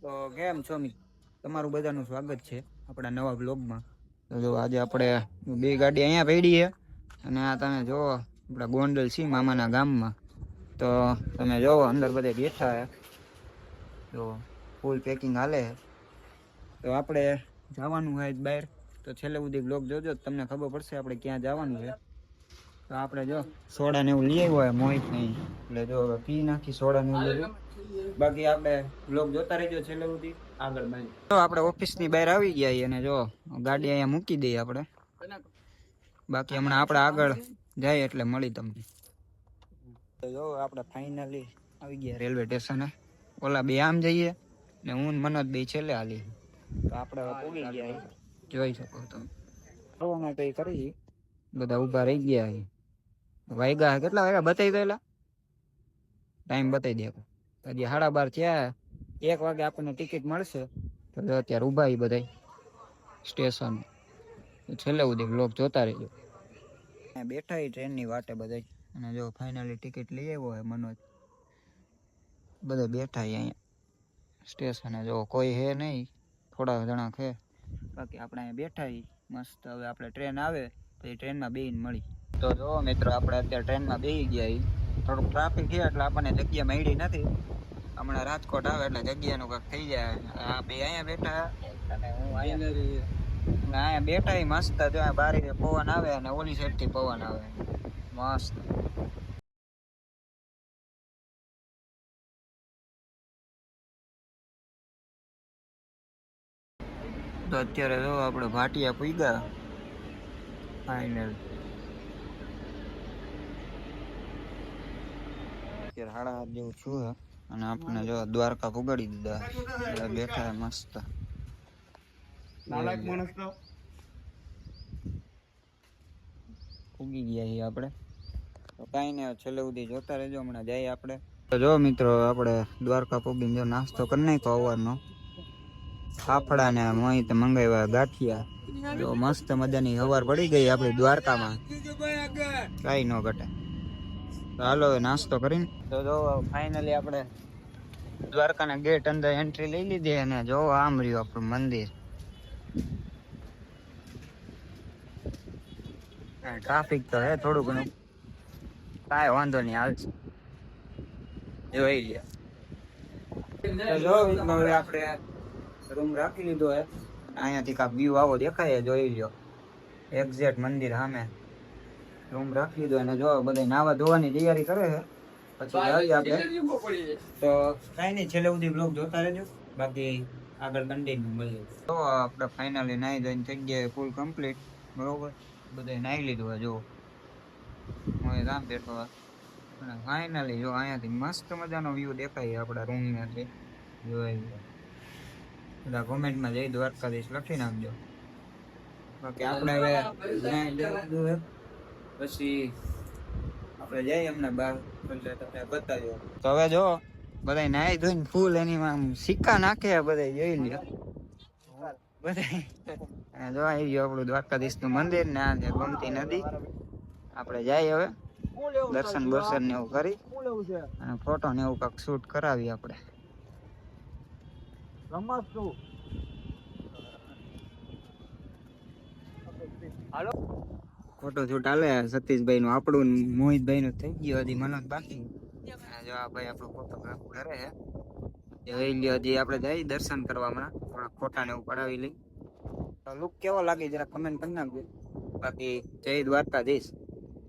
તો કેમ છો મિત્રો, તમારું બધાનું સ્વાગત છે આપણા નવા બ્લોગમાં. તો જો આજે આપણે બે ગાડી અહીંયા પડી છે અને આ તમે જો આપણા ગોંડલ છીએ મામાના ગામમાં. તો તમે જોવો અંદર બધે બેઠા છે, તો ફૂલ પેકિંગ હાલે. તો આપણે જવાનું હોય બહાર, તો છેલ્લે સુધી બ્લોગ જોજો, તમને ખબર પડશે આપણે ક્યાં જવાનું છે. તો આપણે જો સોડા ને એવું લઈ આવ્યો હોય મોહિત નહીં, એટલે જો પી નાખી સોડા ને એવું. બાકી આપણે બ્લોગ જોતા રહેજો છેલ્લે સુધી આગળ બાજુ. તો આપણે ઓફિસની બહાર આવી ગયા અને જો ગાડી અહીંયા મૂકી દઈએ આપણે. બાકી હમણાં આપણે આગળ જાય એટલે મળી તમને. તો જો આપણે ફાઇનલી આવી ગયા રેલવે સ્ટેશને. ઓલા બે આમ જઈએ ને હું મનોજ બે છેલ્લે હાલી. તો આપણે પૂગી ગયા, જોઈ શકો તમે. ફરવામાં કઈ કરી બધા ઊભા રહી ગયા. વાગ્યા કેટલા વાગ્યા બતાવી દો, એલા ટાઈમ બતાવી દે. હજી 12:30 થયા, 1 વાગે આપણને ટિકિટ મળશે. તો અત્યારે ઊભા બધા સ્ટેશન. છેલ્લે સુધી બ્લોગ જોતા રહેજો. બેઠા ટ્રેનની વાટે બધા, અને જો ફાઇનલી ટિકિટ લઈ આવ્યો હોય મનોજ. બધા બેઠા અહીંયા સ્ટેશને. જો કોઈ હે નહીં, થોડા જણા છે. બાકી આપણે અહીંયા બેઠા મસ્ત. હવે આપણે ટ્રેન આવે પછી ટ્રેનમાં બેહીને મળી. તો જો મિત્રો આપણે અત્યારે ટ્રેનમાં બેસી ગયા. થોડુંક ટ્રાફિક છે એટલે આપણને જગ્યા મળી નથી. હમણાં રાજકોટ આવે એટલે જગ્યાનું કંઈક થઈ જાય. આ બે અહીંયા બેઠા અને હું અહીંયા બેઠા મસ્ત. જો બારી પવન આવે અને ઓલી સાઈડથી પવન આવે મસ્ત. તો અત્યારે જો આપણે ભાટિયા પૂગ્યા ફાઇનલ. અત્યારે 7:30 જેવું છું અને આપણે જો દ્વારકા પુગાડી દીધા. બેઠા મસ્ત પૂગી ગયા છીએ આપણે. તો કાંઈ નહીં, છેલ્લે સુધી જોતા રહેજો. હમણાં જઈએ આપણે. તો જો મિત્રો આપણે દ્વારકા પૂગીને જો નાસ્તો કરી નાખ્યો સવારનો. ફાફડા ને મોહિત મંગાવ્યા ગાંઠિયા. જો મસ્ત મજાની સવાર પડી ગઈ આપણી દ્વારકામાં, કાંઈ ન ઘટે. તો હાલો નાસ્તો કરીને. તો જો ફાઇનલી આપણે દ્વારકાના ગેટ અંદર એન્ટ્રી લઈ લીધી અને જો આમ રહ્યું આપણું મંદિર. ટ્રાફિક તો હે થોડું ઘણું, કાંઈ વાંધો નહીં, હાલશે. જોઈ લે. જો હવે આપણે રૂમ રાખી લીધો હે. અહીંયાથી કાંક વ્યૂ આવો દેખાય, જોઈ લ્યો. એક્ઝેક્ટ મંદિર સામે રૂમ રાખી લીધો. અને જો બધા નાવા ધોવાની તૈયારી કરે છે. પછી જઈએ આપણે. તો કાંઈ નહીં, છેલ્લે સુધી બ્લોગ જોતા રહેજો. બાકી આગળ કન્ટિન્યુ મળીએ. તો આપણે ફાઇનલી નાહી ધોઈને થઈ ગયા ફૂલ કમ્પ્લીટ, બરોબર. બધા નાહી લીધું હોય. જો હું આમ બેઠો અને ફાઇનલી જો અહીંયાથી મસ્ત મજાનો વ્યૂ દેખાય આપણા રૂમમાંથી. જોઈ બધા કોમેન્ટમાં જઈ દ્વારકાધીશ લખી નાખજો. બાકી આપણે હવે પછી આપણે જઈએ એમને બહાર એટલે તમને બતાવ્યો. તો હવે જો બધા નાહી ધોઈને ફૂલ એની આમ સિક્કા નાખે બધા, જોઈ લ્યો બધા. જો આવી ગયો આપણું દ્વારકાધીશનું મંદિર ને આ છે ગોમતી નદી. આપણે જઈએ હવે દર્શન બર્શન ને એવું કરી અને ફોટો ને એવું કાંઈક શૂટ કરાવી આપણે. હાલો ફોટો શૂટ હાલે સતીશભાઈ નું, આપણું મોહિતભાઈ નું થઈ ગયું. હજી મનોજ બાકી. જો આ ભાઈ આપણો ફોટોગ્રાફ કરે છે. જોઈ લ્યો. હજી આપણે જઈ દર્શન કરવા, હમણાં થોડા ફોટા ને એવું પડાવી લઈ. તો લુક કેવો લાગે જરા કમેન્ટ કરી નાખજો. બાકી જય દ્વારકાધીશ.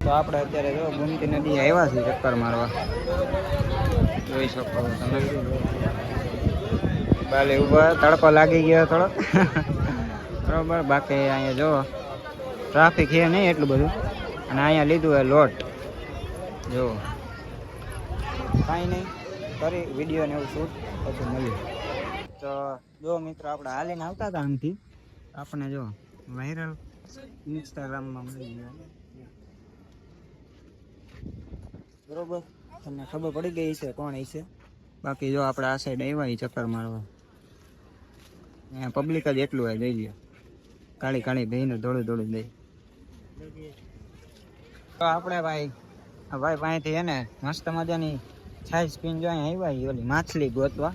તો આપણે અત્યારે જો ગોમતી નદી આવ્યા છીએ ચક્કર મારવા, જોઈ શકો તમે. બાલે ઉભા, તડકો લાગી ગયો થોડો બરોબર. બાકી અહીંયા જો ટ્રાફિક છે નહીં એટલું બધું. અને અહીંયા લીધું હોય લોટ. જો કાંઈ નહીં, કરી વિડીયો ને એવું શૂટ પછી મળ્યું. તો જો મિત્રો આપણે હાલીને આવતા હતા આમથી, આપણે જો વાયરલ ઇન્સ્ટાગ્રામમાં મળી ગયા, બરોબર. તમને ખબર પડી ગઈ છે કોણ છે. બાકી જો આપણે આ સાઈડ આવ્યા ચક્કર મારવા, અહીંયા પબ્લિક જ એટલું હોય. જોઈ લ્યો કાળી કાળી ભાઈને દોડી દોડી દઈ. તો આપણે ભાઈ પાસેથી એને મસ્ત મજાની છાશ પીને જો અહીંયા આવ્યા ઓલી માછલી ગોતવા.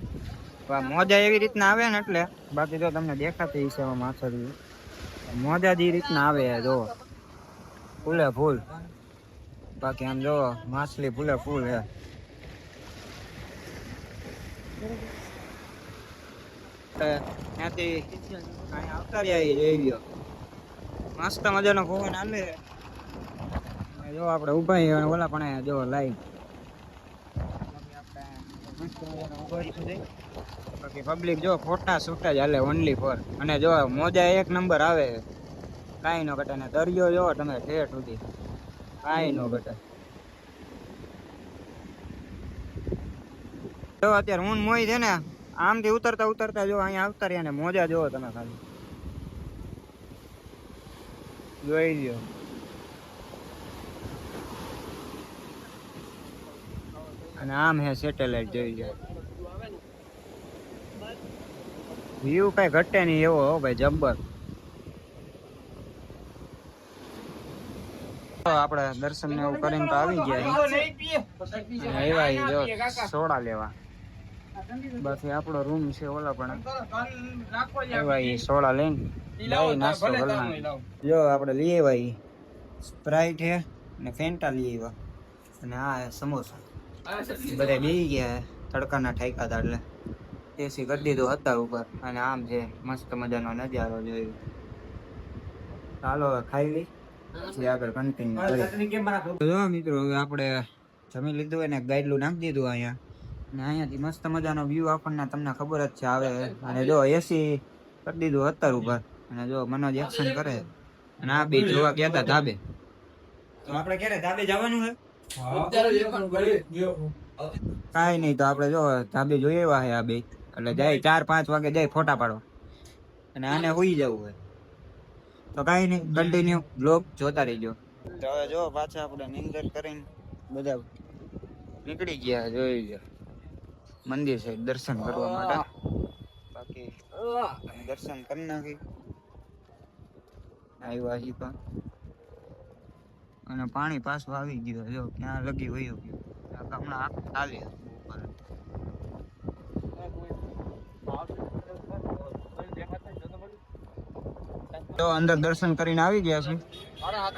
મોજા એવી રીતના આવે ને એટલે બાકી જો તમને દેખાતી હશે માછલી મોજા જે રીતના આવે જો ફૂલે ફૂલ બાકી આમ જો માછલી ફૂલે ફૂલ હે ત્યાંથી આવતા રહ્યા જોઈ લ્યો મસ્ત મજાનો પવન હાલે જો આપણે ઉભા ઓલા પણ જો લાઈટ બાકી પબ્લિક જો ફોટા શૂટ જ હાલે ઓનલી ફોર અને જો મોજા એક નંબર આવે કાંઈ નો ઘટે ને દરિયો જો તમે ઠેઠ સુધી કાંઈ નો ઘટે જો અત્યારે ઊન મોઈ છે ને આમથી ઉતરતા ઉતરતા જો અહીંયા આવતા રહ્યા ને મોજા જોવો તમે ખાલી જોઈ લ્યો અને આમ હે સેટેલાઇટ જોઈ લ્યો વ્યૂ કઈ ઘટે નહીં એવો હો ભાઈ જબ્બર આપણે દર્શન ને એવું કરીને તો આવી ગયા આવ્યા જો સોડા લેવા બાકી આપણો રૂમ છે ઓલા પણ આવ્યા સોડા લઈને નાસ્તો કરવાનો જો આપણે લઈ આવ્યા સ્પ્રાઇટ હે ને ફેન્ટા લઈ આવ્યા અને આ સમોસા બધા લઈ ગયા તડકાના ઠાઈકા હતા એટલે એસી કરી દીધું હતા ઉપર અને આમ છે મસ્ત મજાનો નજારો જોયો ચાલો ખાઈ લઈ આગળ કન્ટિન્યુ જો મિત્રો હવે આપણે જમી લીધું હોય ને ગાઈડલું નાખી દીધું અહીંયા ને અહીંયાથી મસ્ત મજાનો વ્યૂ આપણને તમને ખબર જ છે આવે અને જો એસી કરી દીધું અત્તર ઉપર અને જો મનોજ એક્શન કરે અને આ બે જોવા ગયા હતા ધાબે તો આપણે ક્યારે ધાબે જવાનું છે કાંઈ નહીં તો આપણે જો ધાબે જોઈ એવા છે આ બે એટલે જાય 4-5 વાગે જાય ફોટા પાડો અને આને હોઈ જવું હોય તો કાંઈ નહીં કન્ટિન્યુ બ્લોગ જોતા રહીજો તો હવે જો પાછા આપણે નિંદર કરીને બધા નીકળી ગયા જોઈ લો મંદિર છે દર્શન કરવા માટે બાકી દર્શન કરી નાખી આવ્યા હી પણ અને પાણી પાછું આવી ગયું જો ક્યાં લગી વયું ગયું હમણાં આખું ચાલે તો અંદર દર્શન કરીને આવી ગયા છે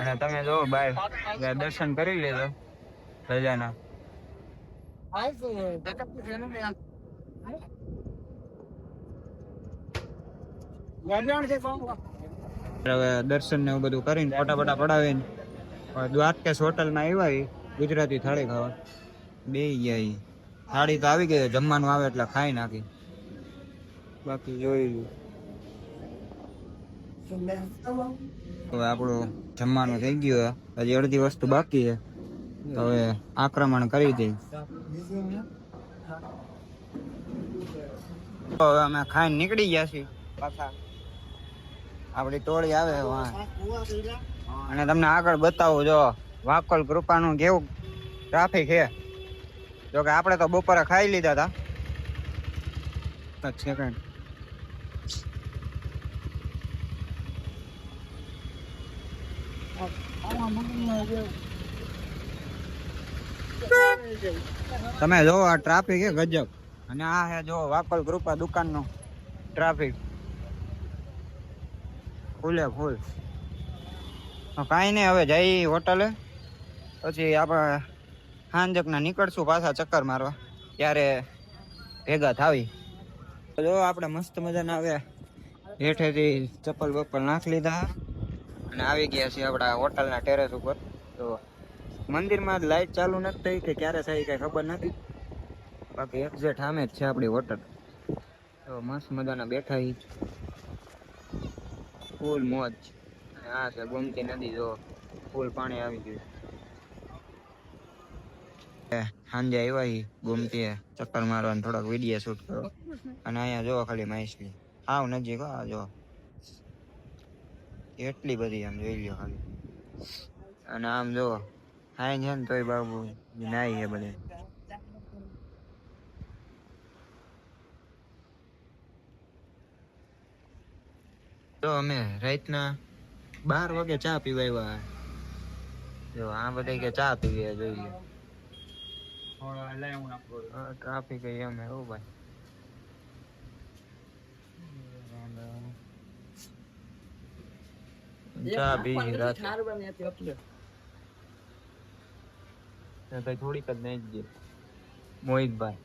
અને તમે જો બાય દર્શન કરી લેજો રજાના હવે દર્શન ને એવું બધું કરીને ફોટા ફોટા પડાવીને દ્વારકેશ હોટલમાં આવ્યા ગુજરાતી થાળી ખાવા બે ગયા થાળી તો આવી ગઈ જમવાનું આવે એટલે ખાઈ નાખી બાકી જોઈ હવે આપણું જમવાનું થઈ ગયું હજી અડધી વસ્તુ બાકી છે તો હવે આક્રમણ કરી દઈ હવે અમે ખાઈને નીકળી ગયા છીએ પાછા આપડી ટોળી આવે અને તમને આગળ બતાવું જો વાકલ કૃપાનું કેવું ટ્રાફિક છે જો કે આપણે તો બપોરે ખાઈ લીધા હતા સેકન્ડ તમે જો આ ટ્રાફિક છે ગજબ અને આ હે જો વાકલ કૃપા દુકાન નો ટ્રાફિક ફૂલે ફૂલ કાંઈ નહીં હવે જઈ હોટલે પછી આપણે સાંજકના નીકળશું પાછા ચક્કર મારવા ત્યારે ભેગા થાવી જો આપણે મસ્ત મજાના આવે હેઠેથી ચપ્પલ બપ્પલ નાખી લીધા અને આવી ગયા છીએ આપણા હોટલના ટેરેસ ઉપર તો મંદિરમાં લાઈટ ચાલુ નથી થઈ કે ક્યારે થઈ કઈ ખબર નથી બાકી એક્ઝેક્ટ સામે જ છે આપણી હોટલ તો મસ્ત મજાના બેઠા ફૂલ મોજ હા છે ગોમતી નદી જો ફૂલ પાણી આવી ગયું સાંજે આવ્યા ગોમતી ચક્કર મારવા થોડાક વિડીયો શૂટ કરો અને અહીંયા જો ખાલી માછલી આવ નજીક જો એટલી બધી આમ જોઈ લ્યો ખાલી અને આમ જો હાઈ છે ને તોય બાબુ નાઈ છે બધે તો અમે રાતના 12 વાગે ચા પીવા આવ્યા જો આ બધા કે ચા પીવી જોઈ લો ટ્રાફિક એમ હે ભાઈ ચા પી રાતે કઈ થોડીક જ નહીં જ મોહિતભાઈ